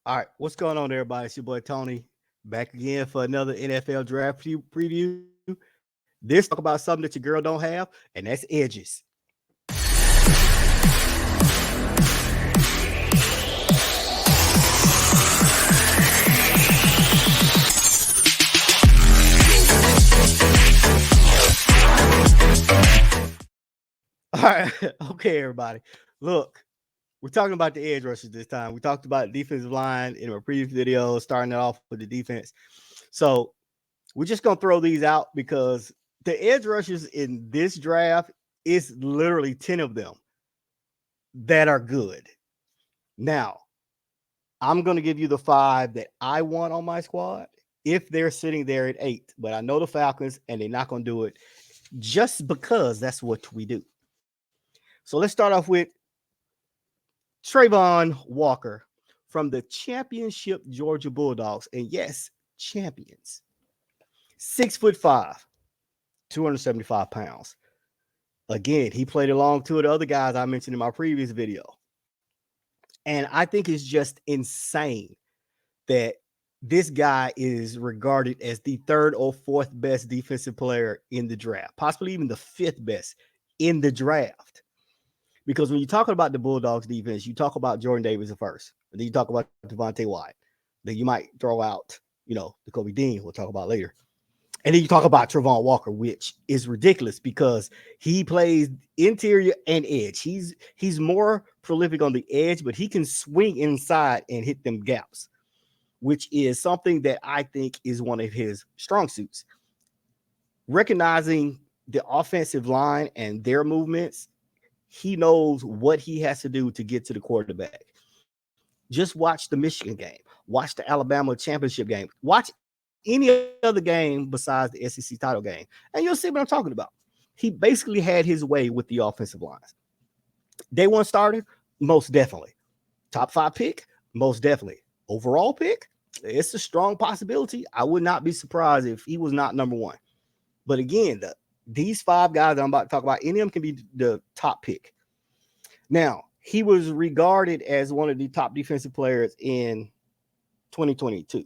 All right, what's going on, everybody? It's your boy Tony back again for another NFL draft preview. This talk about something that your girl don't have, and that's edges. All right, okay, everybody. Look, we're talking about the edge rushers this time. We talked about defensive line in our previous video, starting it off with the defense. So we're just gonna throw these out because the edge rushers in this draft is literally 10 of them that are good. Now, I'm going to give you the five that I want on my squad if they're sitting there at 8. But I know the Falcons, and they're not going to do it just because that's what we do. So let's start off with Trayvon Walker from the championship Georgia Bulldogs. And yes, champions. 6'5", 275 pounds. Again, he played along two of the other guys I mentioned in my previous video. And I think it's just insane that this guy is regarded as the third or fourth best defensive player in the draft, possibly even the fifth best in the draft. Because when you're talking about the Bulldogs defense, you talk about Jordan Davis at first, and then you talk about Devontae White. Then you might throw out, the Kobe Dean we'll talk about later. And then you talk about Trayvon Walker, which is ridiculous because he plays interior and edge. He's more prolific on the edge, but he can swing inside and hit them gaps, which is something that I think is one of his strong suits. Recognizing the offensive line and their movements, he knows what he has to do to get to the quarterback. Just watch the Michigan game, watch the Alabama championship game, watch any other game besides the SEC title game, and you'll see what I'm talking about. He basically had his way with the offensive lines. Day one starter, most definitely. Top 5 pick, most definitely. Overall pick, it's a strong possibility. I would not be surprised if he was not number one. But again, these 5 guys that I'm about to talk about, any of them can be the top pick. Now, he was regarded as one of the top defensive players in 2022.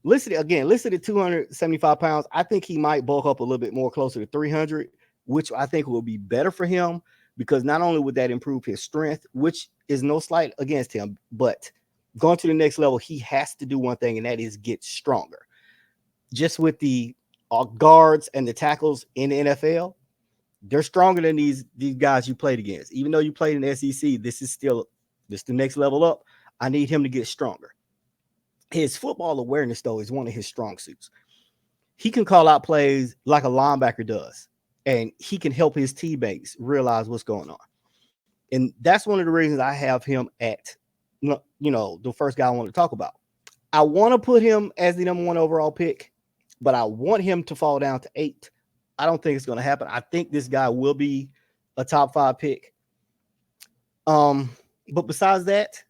Listed at 275 pounds. I think he might bulk up a little bit more, closer to 300, which I think will be better for him because not only would that improve his strength, which is no slight against him, but going to the next level, he has to do one thing, and that is get stronger. Just with the guards and the tackles in the NFL, they're stronger than these guys you played against. Even though you played in the SEC, this is the next level up. I need him to get stronger. His football awareness, though, is one of his strong suits. He can call out plays like a linebacker does, and he can help his teammates realize what's going on. And that's one of the reasons I have him at, the first guy I want to talk about. I want to put him as the number 1 overall pick, but I want him to fall down to 8. I don't think it's going to happen. I think this guy will be a top 5 pick. But besides that,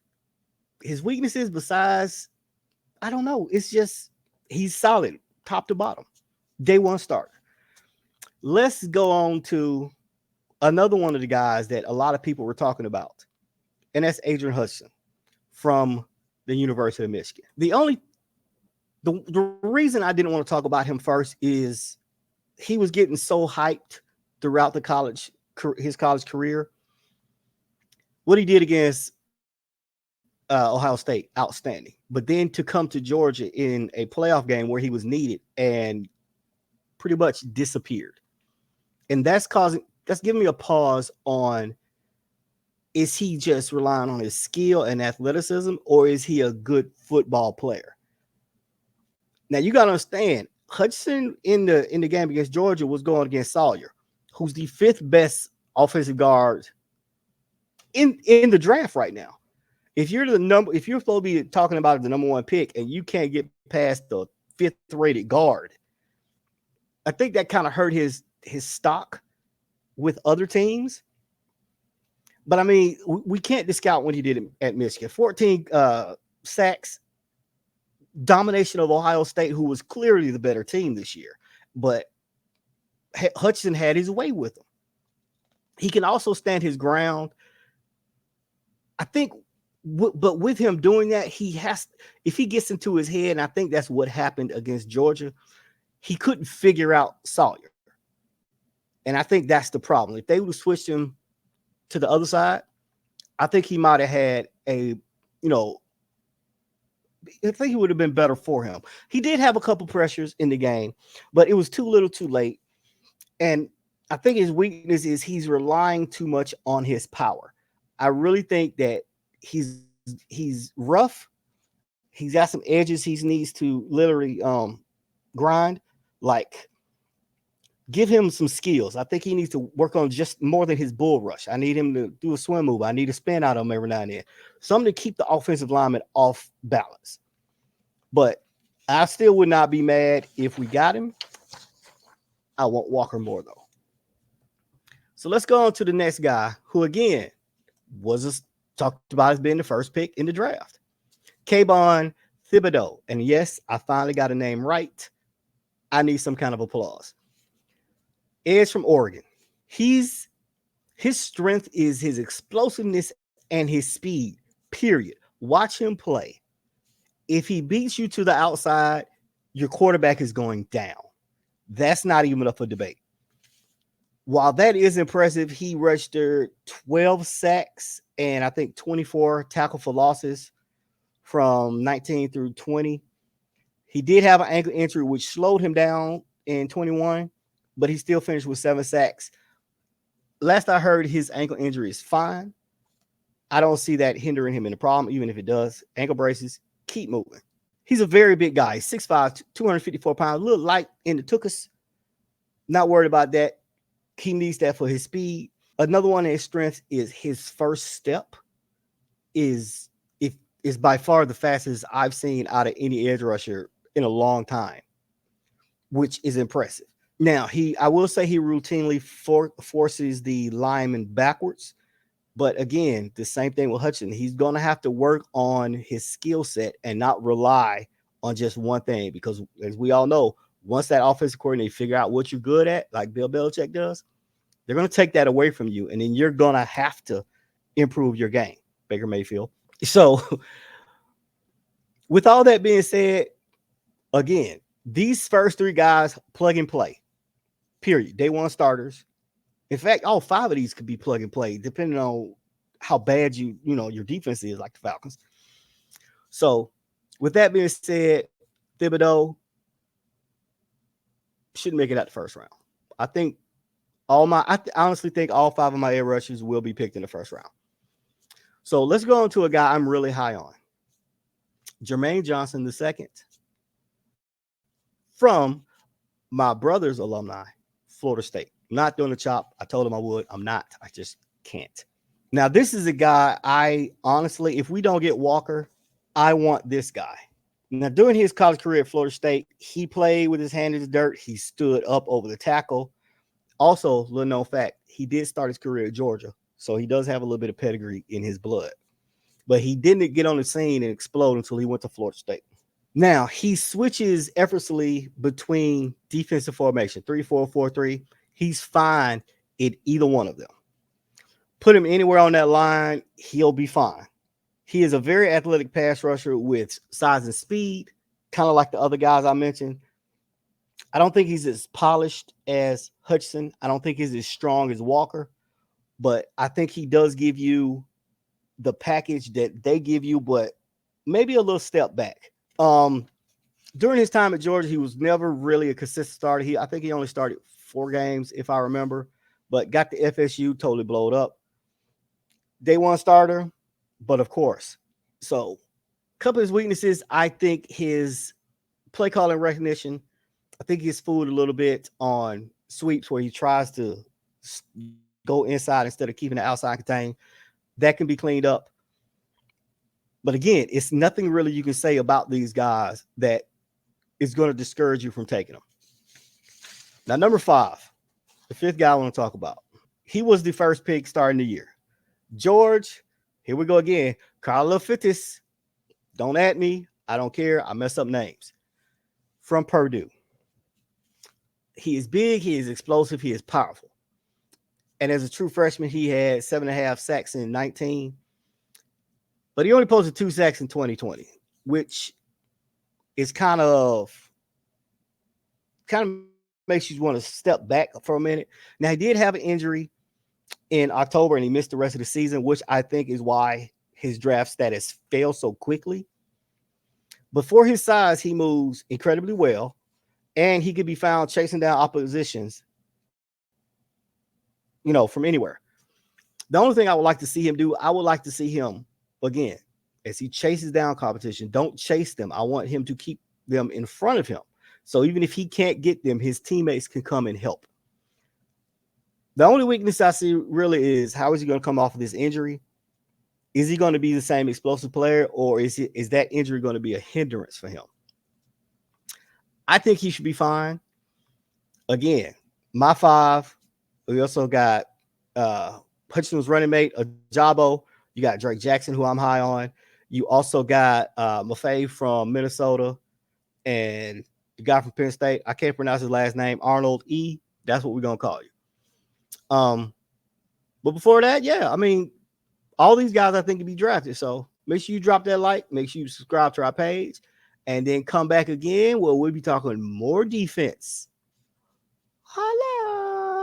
his weaknesses, I don't know. It's just he's solid, top to bottom. Day one starter. Let's go on to another one of the guys that a lot of people were talking about, and that's Adrian Hudson from the University of Michigan. The reason I didn't want to talk about him first is he was getting so hyped throughout his college career. What he did against Ohio State, outstanding. But then to come to Georgia in a playoff game where he was needed and pretty much disappeared. And that's giving me a pause on, is he just relying on his skill and athleticism, or is he a good football player? Now you got to understand, Hudson in the game against Georgia was going against Sawyer, who's the 5th best offensive guard in the draft right now. If you're supposed to be talking about the number 1 pick and you can't get past the 5th rated guard, I think that kind of hurt his stock with other teams. But I mean, we can't discount what he did at Michigan. 14 sacks, domination of Ohio State, who was clearly the better team this year. But Hudson had his way with him. He can also stand his ground. I think But with him doing that, if he gets into his head, and I think that's what happened against Georgia, he couldn't figure out Sawyer. And I think that's the problem. If they would have switched him to the other side, I think he might have had I think he would have been better for him. He did have a couple pressures in the game, but it was too little too late. And I think his weakness is he's relying too much on his power. I really think that he's rough. He's got some edges he needs to literally grind. Like, give him some skills. I think he needs to work on just more than his bull rush. I need him to do a swim move. I need to spin out of him every now and then. Something to keep the offensive lineman off balance. But I still would not be mad if we got him. I want Walker more, though. So let's go on to the next guy, who, again, was talked about as being the first pick in the draft. Kayvon Thibodeaux. And yes, I finally got a name right. I need some kind of applause. Edge from Oregon. His strength is his explosiveness and his speed, period. Watch him play. If he beats you to the outside, your quarterback is going down. That's not even up for debate. While that is impressive, he registered 12 sacks and I think 24 tackle for losses from 19 through 20. He did have an ankle injury, which slowed him down in 21, but he still finished with 7 sacks. Last I heard, his ankle injury is fine. I don't see that hindering him in the problem, even if it does. Ankle braces, keep moving. He's a very big guy. He's 6'5", 254 pounds, a little light in the tuchus. Not worried about that. He needs that for his speed. Another one of his strengths is his first step is by far the fastest I've seen out of any edge rusher in a long time, which is impressive. Now, I will say he routinely forces the lineman backwards. But again, the same thing with Hudson. He's going to have to work on his skill set and not rely on just one thing. Because as we all know, once that offensive coordinator figure out what you're good at, like Bill Belichick does, they're going to take that away from you. And then you're going to have to improve your game, Baker Mayfield. So with all that being said, again, these first 3 guys, plug and play, period. Day one starters. In fact, all 5 of these could be plug and play, depending on how bad your defense is, like the Falcons. So, with that being said, Thibodeaux shouldn't make it out the first round. I honestly think all 5 of my edge rushers will be picked in the first round. So let's go on to a guy I'm really high on, Jermaine Johnson II, from my brother's alumni, Florida State. I'm not doing the chop. I told him I would. I'm not. I just can't. Now, this is a guy I honestly, if we don't get Walker, I want this guy. Now, during his college career at Florida State, he played with his hand in the dirt. He stood up over the tackle. Also, little known fact, he did start his career at Georgia, so he does have a little bit of pedigree in his blood. But he didn't get on the scene and explode until he went to Florida State. Now, he switches effortlessly between defensive formation, 3-4, 4-3. He's fine in either one of them. Put him anywhere on that line, he'll be fine. He is a very athletic pass rusher with size and speed, kind of like the other guys I mentioned. I don't think he's as polished as Hudson. I don't think he's as strong as Walker, but I think he does give you the package that they give you, but maybe a little step back. During his time at Georgia, he was never really a consistent starter. I think he only started 4 games, if I remember, but got the FSU, totally blowed up. Day one starter, but of course. So, a couple of his weaknesses, I think his play calling recognition, I think he's fooled a little bit on sweeps where he tries to go inside instead of keeping the outside contained. That can be cleaned up. But again, it's nothing really you can say about these guys that is going to discourage you from taking them. Now, number 5, the 5th guy I want to talk about. He was the first pick starting the year. George, here we go again. Carlo Fittis. Don't at me. I don't care. I mess up names. From Purdue. He is big. He is explosive. He is powerful. And as a true freshman, he had 7.5 sacks in 19. but he only posted 2 sacks in 2020, which is kind of makes you want to step back for a minute. Now, he did have an injury in October and he missed the rest of the season, which I think is why his draft status fell so quickly. But for his size, he moves incredibly well, and he could be found chasing down oppositions, from anywhere. The only thing I would like to see him do, I would like to see him again as he chases down competition. Don't chase them. I want him to keep them in front of him. So even if he can't get them, his teammates can come and help. The only weakness I see really is how is he going to come off of this injury? Is he going to be the same explosive player, or is that injury going to be a hindrance for him? I think he should be fine. Again, my 5. We also got Hudson's running mate, Ajabo. You got Drake Jackson, who I'm high on. You also got Maffei from Minnesota and the guy from Penn State. I can't pronounce his last name. Arnold E. That's what we're going to call you. But before that, yeah, I mean, all these guys I think can be drafted. So make sure you drop that like. Make sure you subscribe to our page. And then come back again where we'll be talking more defense. Holla!